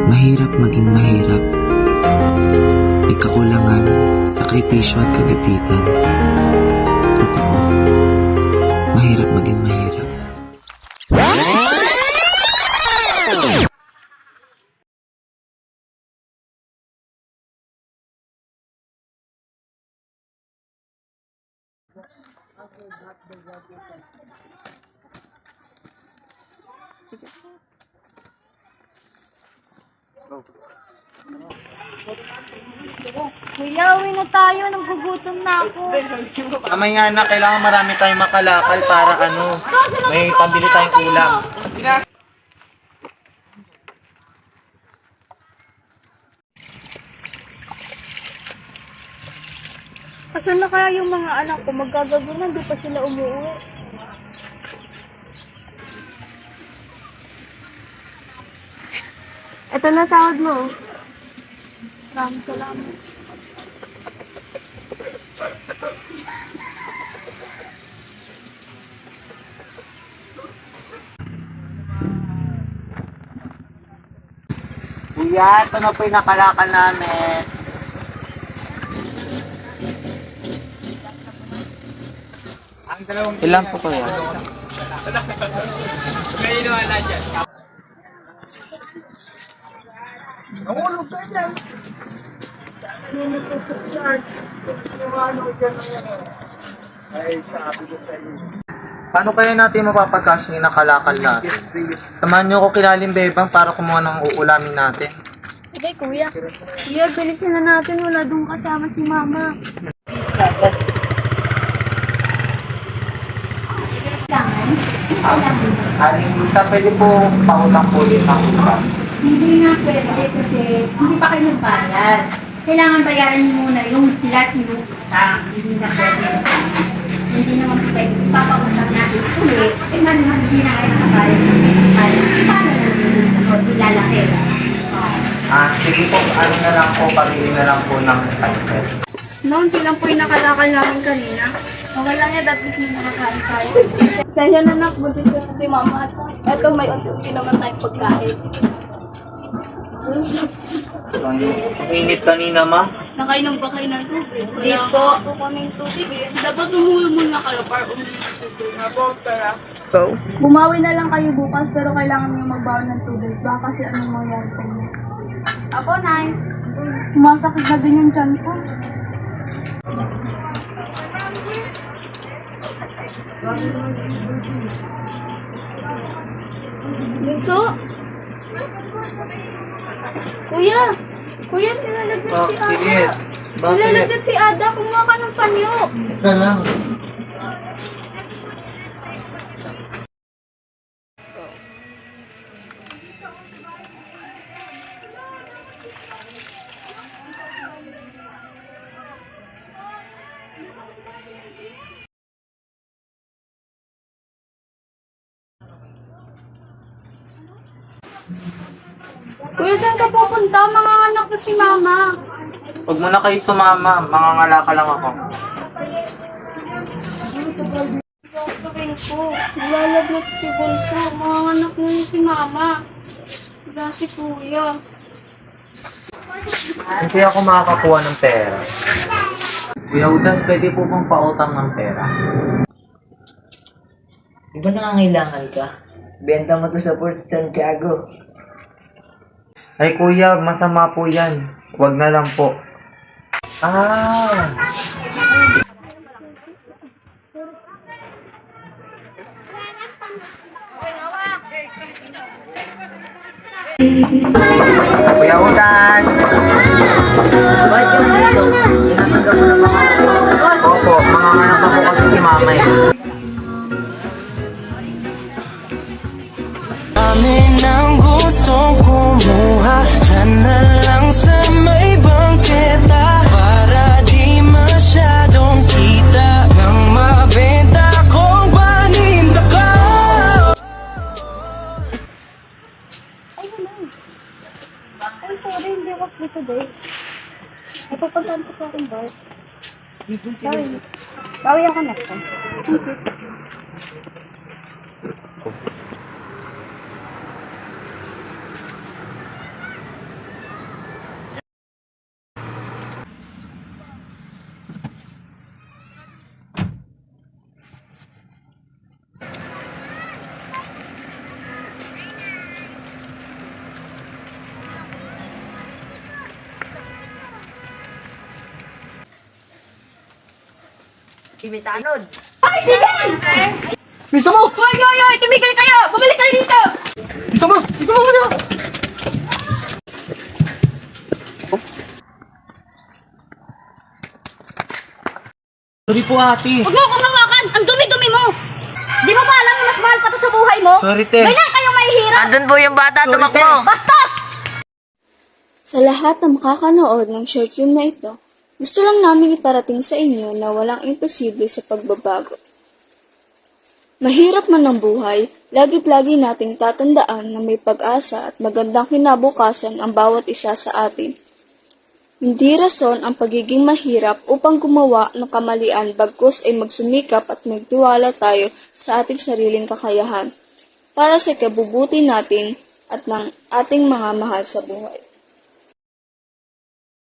Mahirap maging mahirap. May kakulangan, sakripisyo at kagipitan. Totoo, mahirap maging mahirap. Kuya, uwi na tayo. Nagugutom na ako. Mamaya na, kailangan marami tayong makalakal para may pambili tayong ulam. Asan na kaya yung mga anak ko? Magkagabi na, di pa sila umuwi. Ito na sahod mo. Maraming salamat. Kuya, ito na po yung nakalakal namin. Ilan po kuya? Paano kaya natin mapapagkasya yung nakalakal natin? Samahan niyo ako kilalim bebang para kumuha ng uulamin natin. Sige, kuya. Kuya, bilisin na natin. Wala doon kasama si mama. Aling isa, pwede po pautang po din ng ulam. Hindi nga pwede kasi hindi pa kayo nagbayad. Kailangan bayaran niyo muna yung last nyo utang. Hindi na pwede. Hindi naman pwede. Ipapautang natin ulit. Eh naman hindi na kayo nakabayad sa principal. Paano na yung susunod? Ilalaki. Sige po, na lang po, pamili na lang po ng pansel. No, hindi lang po yung nakalakal namin kanina. Okay lang yan, dati hindi nakakain tayo. Sensya na nak, buntis kasi si mama at eto may unti-unti naman tayong pagkain. Ang init kanina, ma. Nakainom ba kayo ng tubig? Hindi po. Ako kaming tubig eh. Dapat umuwi muna kayo para uminom ng tubig. Go. Bumawi na lang kayo bukas pero kailangan niyo magbawi ng tubig. Baka kasi anong mangyari sa inyo. Ako, Nay. Sumasakit na din yung tiyan ko. Bunso? Kuya! Kuya, nilalagyan si Ada. Nilalagyan si Ada. Kumuha ka ng panyo. Ika lang. Kuya, saan ka pupunta? Mga anak na si Mama. Huwag mo na kayo sumama, mangangalaka lang ako. Gagawin ko. Nilalagnat si Bunso. Mga anak na si Mama. Wala si Kuya. Hindi ako makakakuha ng pera. Kuya Udas, pwede po bang pautang ng pera? Di ba nangangailangan ka? Benta mo to sa Port Santiago. Ay kuya, masama po yan. Huwag na lang po. Kuya Udas! Bakit yung dito? Tinatanggap mo ng mga Opo, manganganak na po kasi si mama eh. Amin ang gustong kumuha dyan na lang sa may bangketa para di masyadong kita nang mabenta kong paninda ka. Ay, sorry. Hindi ako free today. Napapuntahan ko sa akin ba? Sorry. Bawi ako next time. Thank you. Kimitanod. Bisa mo! Hoy, hoy, hoy! Tumigil kayo! Bumalik kayo dito! Bisa mo muna! Sorry po ate. Huwag mo akong hawakan! Ang dumi-dumi mo! Di mo ba alam na mas mahal pa to sa buhay mo? Sorry, te. Ganyan kayong mahihirap! Andun po yung bata, Sorry, tumakbo. Bastos! Sa lahat ng makakanood ng short film na ito, gusto lang namin iparating sa inyo na walang imposible sa pagbabago. Mahirap man ang buhay, lagit-lagi nating tatandaan na may pag-asa at magandang kinabukasan ang bawat isa sa atin. Hindi rason ang pagiging mahirap upang gumawa ng kamalian bagkus ay magsumikap at magtiwala tayo sa ating sariling kakayahan para sa kabubuti natin at ng ating mga mahal sa buhay.